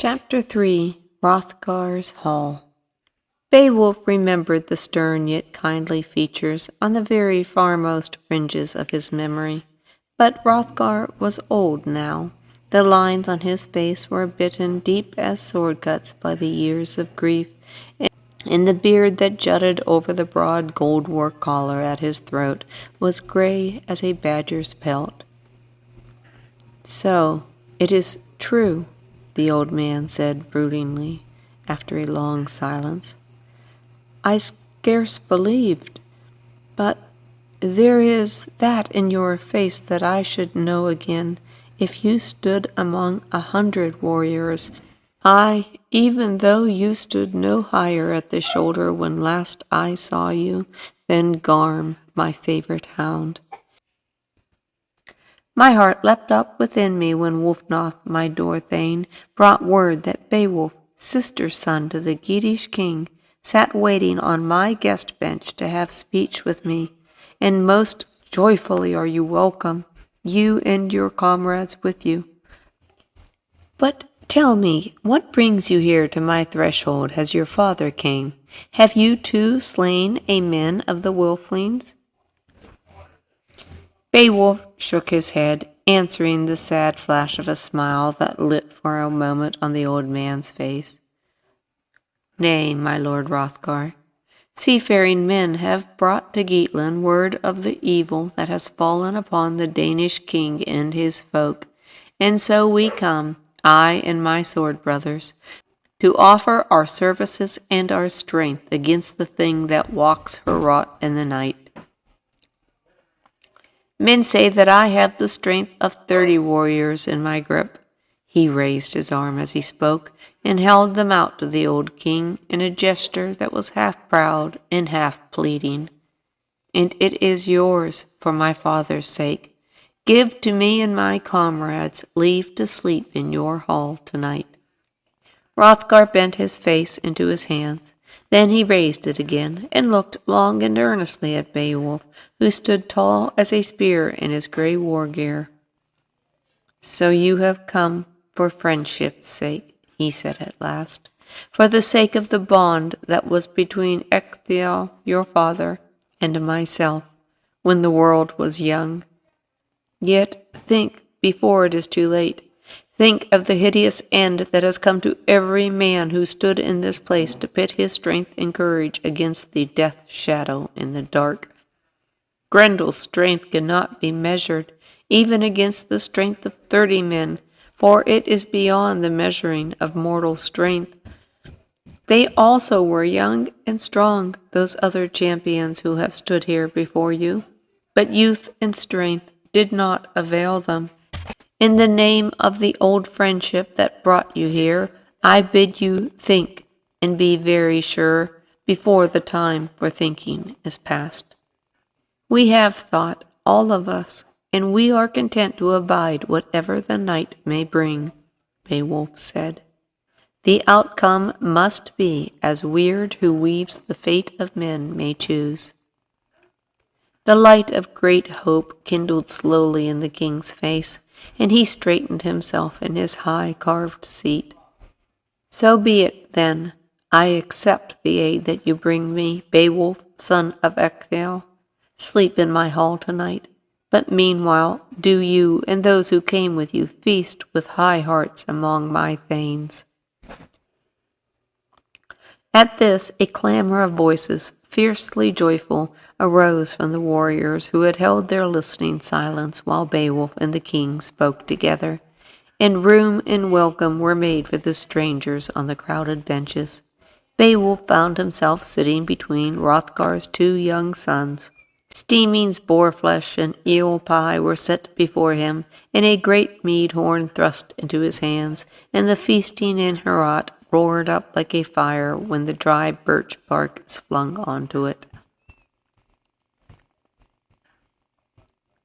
Chapter 3 Hrothgar's Hall. Beowulf remembered the stern yet kindly features on the very farmost fringes of his memory. But Hrothgar was old now. The lines on his face were bitten deep as sword cuts by the years of grief, and the beard that jutted over the broad gold-work collar at his throat was gray as a badger's pelt. "So, it is true," the old man said broodingly, after a long silence. "I scarce believed, but there is that in your face that I should know again if you stood among 100 warriors. Aye, even though you stood no higher at the shoulder when last I saw you than Garm, my favorite hound. My heart leapt up within me when Wulfnoth, my Dorthane, brought word that Beowulf, sister son to the Geatish king, sat waiting on my guest bench to have speech with me, and most joyfully are you welcome, you and your comrades with you. But tell me, what brings you here to my threshold as your father came? Have you too slain a men of the Wilflings?" Beowulf shook his head, answering the sad flash of a smile that lit for a moment on the old man's face. "Nay, my lord Hrothgar, seafaring men have brought to Geatland word of the evil that has fallen upon the Danish king and his folk, and so we come, I and my sword brothers, to offer our services and our strength against the thing that walks Heorot in the night. Men say that I have the strength of 30 warriors in my grip." He raised his arm as he spoke and held them out to the old king in a gesture that was half proud and half pleading. "And it is yours for my father's sake. Give to me and my comrades leave to sleep in your hall tonight." Hrothgar bent his face into his hands. Then he raised it again and looked long and earnestly at Beowulf, who stood tall as a spear in his grey war gear. "So you have come for friendship's sake," he said at last, "for the sake of the bond that was between Ecgtheow, your father, and myself, when the world was young. Yet think before it is too late. Think of the hideous end that has come to every man who stood in this place to pit his strength and courage against the death shadow in the dark. Grendel's strength cannot be measured, even against the strength of 30 men, for it is beyond the measuring of mortal strength. They also were young and strong, those other champions who have stood here before you, but youth and strength did not avail them. In the name of the old friendship that brought you here, I bid you think, and be very sure, before the time for thinking is past. We have thought, all of us, and we are content to abide whatever the night may bring," Beowulf said. "The outcome must be as Weird who weaves the fate of men may choose." The light of great hope kindled slowly in the king's face, and he straightened himself in his high carved seat. "So be it, then. I accept the aid that you bring me, Beowulf, son of Ecgtheow. Sleep in my hall tonight, but meanwhile do you and those who came with you feast with high hearts among my thanes." At this, a clamor of voices, fiercely joyful, arose from the warriors who had held their listening silence while Beowulf and the king spoke together, and room and welcome were made for the strangers on the crowded benches. Beowulf found himself sitting between Hrothgar's 2 young sons. Steaming boar-flesh and eel pie were set before him, and a great mead horn thrust into his hands, and the feasting in Heorot roared up like a fire when the dry birch bark is flung onto it.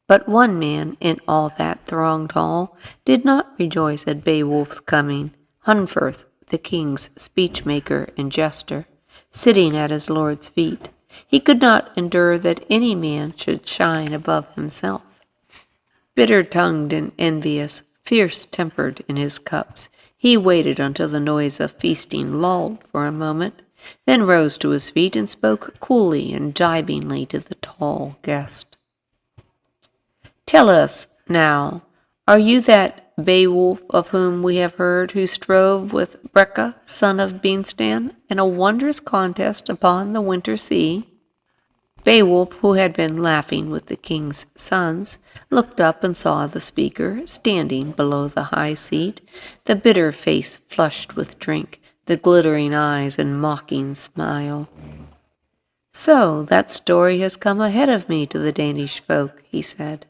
But one man in all that thronged hall did not rejoice at Beowulf's coming, Hunferth, the king's speechmaker and jester, sitting at his lord's feet. He could not endure that any man should shine above himself. Bitter-tongued and envious, fierce-tempered in his cups, He waited until the noise of feasting lulled for a moment, then rose to his feet and spoke coolly and gibingly to the tall guest. "Tell us, now, are you that Beowulf of whom we have heard, who strove with Breca, son of Beanstan, in a wondrous contest upon the winter sea?" Beowulf, who had been laughing with the king's sons, looked up and saw the speaker standing below the high seat, the bitter face flushed with drink, the glittering eyes and mocking smile. "So that story has come ahead of me to the Danish folk," he said.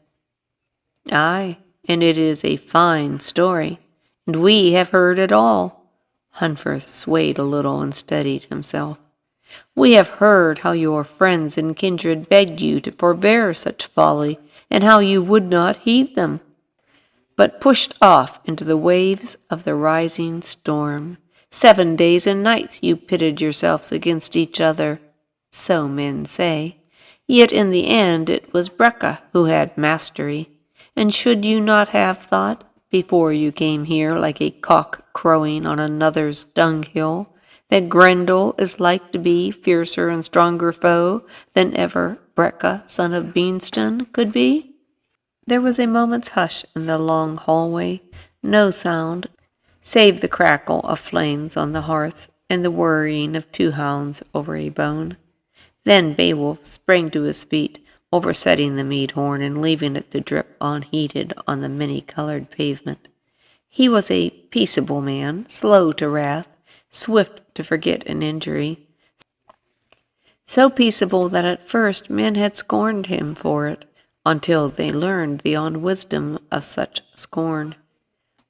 "Aye, and it is a fine story, and we have heard it all." Hunferth swayed a little and steadied himself. "We have heard how your friends and kindred begged you to forbear such folly, and how you would not heed them, but pushed off into the waves of the rising storm. 7 days and nights you pitted yourselves against each other, so men say. Yet in the end it was Breca who had mastery. And should you not have thought, before you came here like a cock crowing on another's dunghill, that Grendel is like to be fiercer and stronger foe than ever Breca, son of Beanstan, could be?" There was a moment's hush in the long hallway, no sound, save the crackle of flames on the hearth and the worrying of 2 hounds over a bone. Then Beowulf sprang to his feet, oversetting the mead horn and leaving it to drip unheeded on the many-colored pavement. He was a peaceable man, slow to wrath, swift to forget an injury, so peaceable that at first men had scorned him for it, until they learned the unwisdom of such scorn.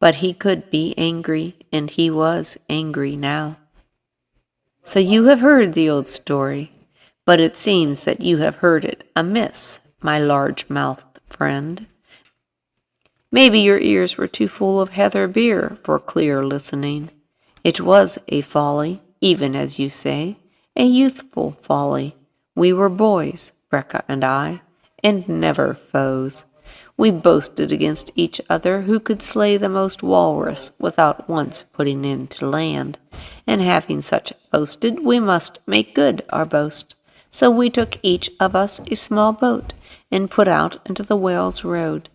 But he could be angry, and he was angry now. "So you have heard the old story, but it seems that you have heard it amiss, my large-mouthed friend. Maybe your ears were too full of heather beer for clear listening. It was a folly, even as you say, a youthful folly. We were boys, Breca and I, and never foes. We boasted against each other who could slay the most walrus without once putting in to land, and having such boasted, we must make good our boast. So we took each of us a small boat, and put out into the whale's road.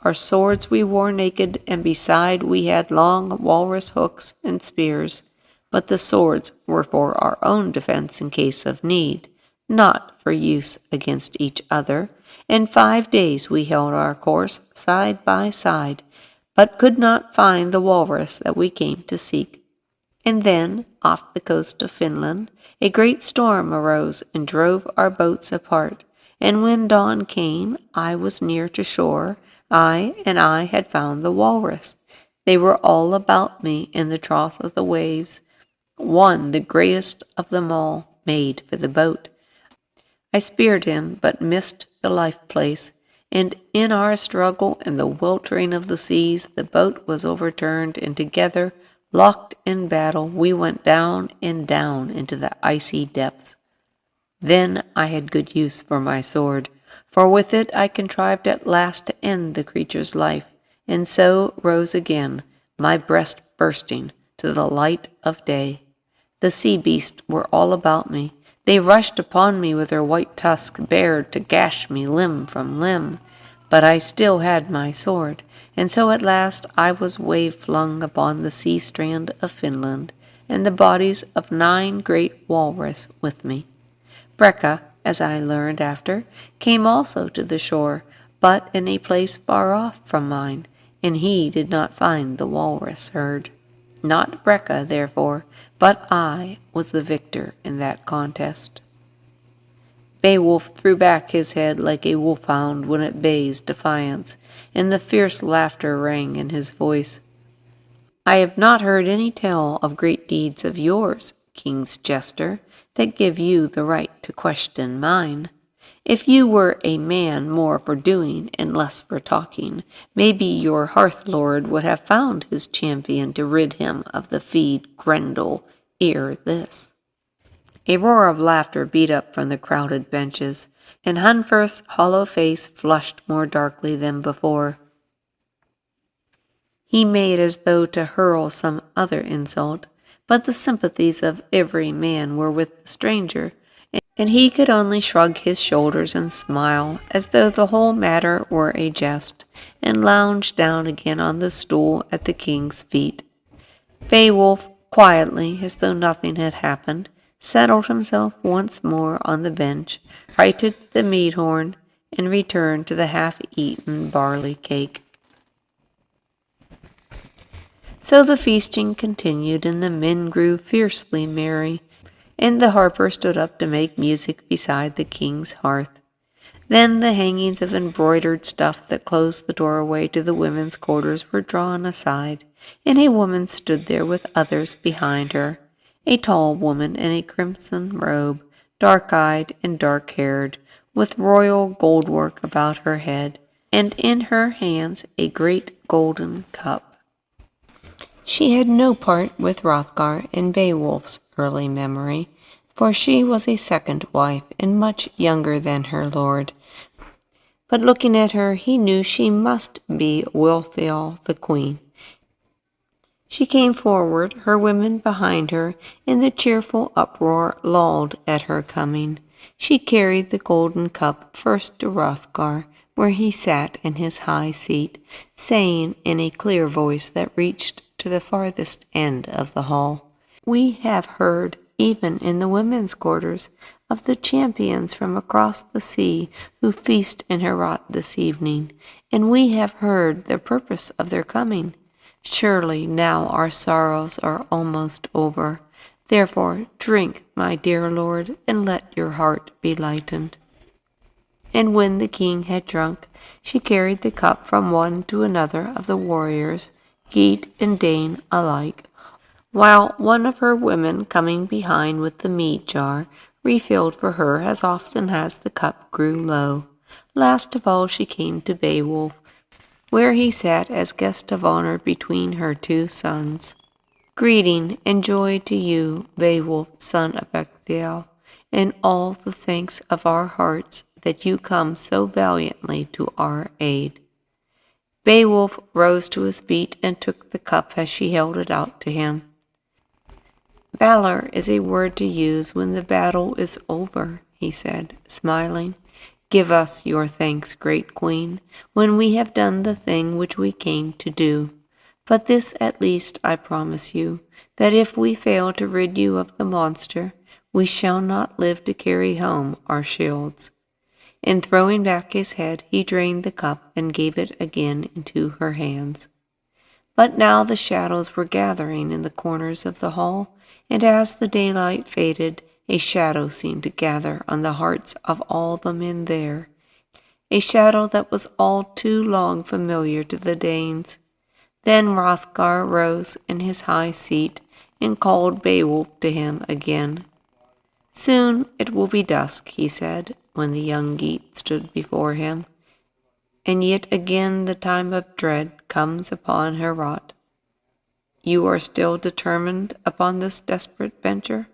Our swords we wore naked, and beside we had long walrus hooks and spears, but the swords were for our own defense in case of need, not for use against each other. In 5 days we held our course side by side, but could not find the walrus that we came to seek. And then, off the coast of Finland, a great storm arose and drove our boats apart, and when dawn came, I was near to shore. I had found the walrus. They were all about me in the trough of the waves. One, the greatest of them all, made for the boat. I speared him, but missed the life-place, and in our struggle and the weltering of the seas, the boat was overturned, and together, locked in battle, we went down and down into the icy depths. Then I had good use for my sword, for with it I contrived at last to end the creature's life, and so rose again, my breast bursting to the light of day. The sea beasts were all about me. They rushed upon me with their white tusks bared to gash me limb from limb, but I still had my sword, and so at last I was wave-flung upon the sea strand of Finland, and the bodies of 9 great walrus with me. Breca, as I learned after, came also to the shore, but in a place far off from mine, and he did not find the walrus herd. Not Breca, therefore, but I was the victor in that contest. Beowulf threw back his head like a wolfhound when it bays defiance, and the fierce laughter rang in his voice. "I have not heard any tale of great deeds of yours, king's jester, that give you the right to question mine. If you were a man more for doing and less for talking, maybe your hearth-lord would have found his champion to rid him of the feed Grendel ere this." A roar of laughter beat up from the crowded benches, and Hunferth's hollow face flushed more darkly than before. He made as though to hurl some other insult, but the sympathies of every man were with the stranger, and he could only shrug his shoulders and smile, as though the whole matter were a jest, and lounge down again on the stool at the king's feet. Beowulf, quietly, as though nothing had happened, settled himself once more on the bench, lighted the mead horn, and returned to the half-eaten barley cake. So the feasting continued, and the men grew fiercely merry, and the harper stood up to make music beside the king's hearth. Then the hangings of embroidered stuff that closed the doorway to the women's quarters were drawn aside, and a woman stood there with others behind her, a tall woman in a crimson robe, dark-eyed and dark-haired, with royal gold-work about her head, and in her hands a great golden cup. She had no part with Hrothgar in Beowulf's early memory, for she was a second wife and much younger than her lord. But looking at her, he knew she must be Wealhtheow the queen. She came forward, her women behind her, and the cheerful uproar lulled at her coming. She carried the golden cup first to Hrothgar, where he sat in his high seat, saying in a clear voice that reached to the farthest end of the hall, "We have heard, even in the women's quarters, of the champions from across the sea who feast in Heorot this evening, and we have heard the purpose of their coming. Surely now our sorrows are almost over. Therefore drink, my dear lord, and let your heart be lightened." And when the king had drunk, she carried the cup from one to another of the warriors, Geat and Dane alike, while one of her women coming behind with the mead jar refilled for her as often as the cup grew low. Last of all she came to Beowulf, where he sat as guest of honor between her two sons. "Greeting and joy to you, Beowulf, son of Ecgtheow, and all the thanks of our hearts that you come so valiantly to our aid." Beowulf rose to his feet and took the cup as she held it out to him. "Valor is a word to use when the battle is over," he said, smiling. "Give us your thanks, great queen, when we have done the thing which we came to do. But this at least I promise you, that if we fail to rid you of the monster, we shall not live to carry home our shields." And throwing back his head, he drained the cup and gave it again into her hands. But now the shadows were gathering in the corners of the hall, and as the daylight faded, a shadow seemed to gather on the hearts of all the men there, a shadow that was all too long familiar to the Danes. Then Hrothgar rose in his high seat and called Beowulf to him again. "Soon it will be dusk," he said, when the young Geat stood before him, "and yet again the time of dread comes upon Heorot. You are still determined upon this desperate venture?"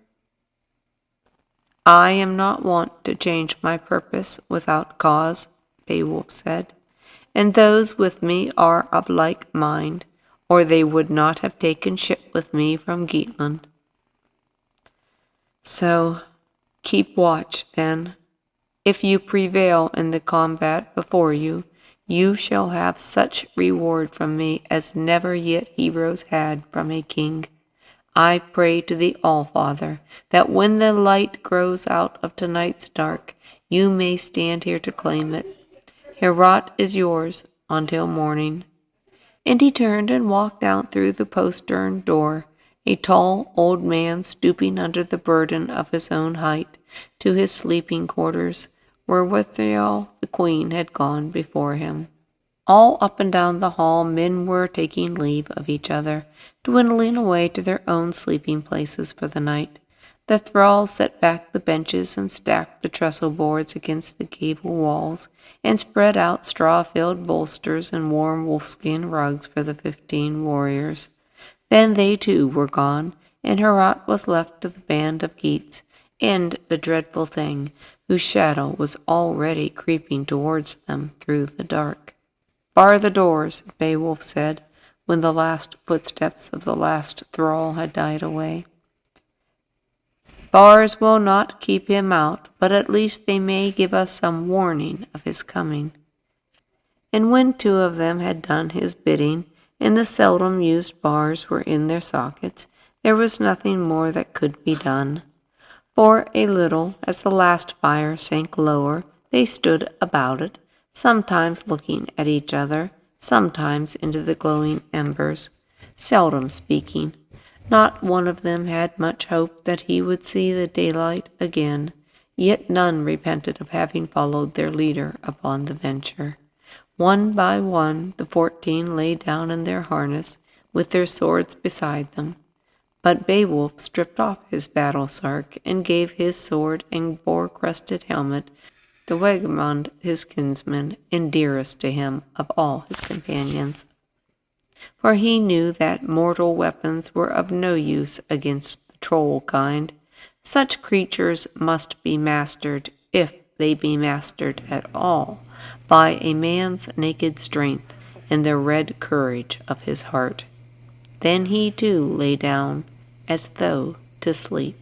"I am not wont to change my purpose without cause," Beowulf said, "and those with me are of like mind, or they would not have taken ship with me from Geatland. So keep watch, then. If you prevail in the combat before you, you shall have such reward from me as never yet heroes had from a king. I pray to the All-Father that when the light grows out of tonight's dark, you may stand here to claim it. Heorot is yours until morning." And he turned and walked out through the postern door, a tall old man stooping under the burden of his own height, to his sleeping quarters, where Wealhtheow the queen had gone before him. All up and down the hall men were taking leave of each other, dwindling away to their own sleeping places for the night. The thralls set back the benches and stacked the trestle boards against the gable walls, and spread out straw-filled bolsters and warm wolfskin rugs for the 15 warriors. Then they too were gone, and Heorot was left to the band of Geats, and the dreadful thing, whose shadow was already creeping towards them through the dark. "Bar the doors," Beowulf said. when the last footsteps of the last thrall had died away. Bars will not keep him out, but at least they may give us some warning of his coming. And when 2 of them had done his bidding, and the seldom used bars were in their sockets, there was nothing more that could be done. For a little, as the last fire sank lower, they stood about it, sometimes looking at each other, sometimes into the glowing embers, seldom speaking. Not one of them had much hope that he would see the daylight again, yet none repented of having followed their leader upon the venture. One by one the 14 lay down in their harness, with their swords beside them. But Beowulf stripped off his battle sark, and gave his sword and boar-crested helmet to Wegemund his kinsman, and dearest to him of all his companions. For he knew that mortal weapons were of no use against the troll kind. Such creatures must be mastered, if they be mastered at all, by a man's naked strength and the red courage of his heart. Then he too lay down, as though to sleep.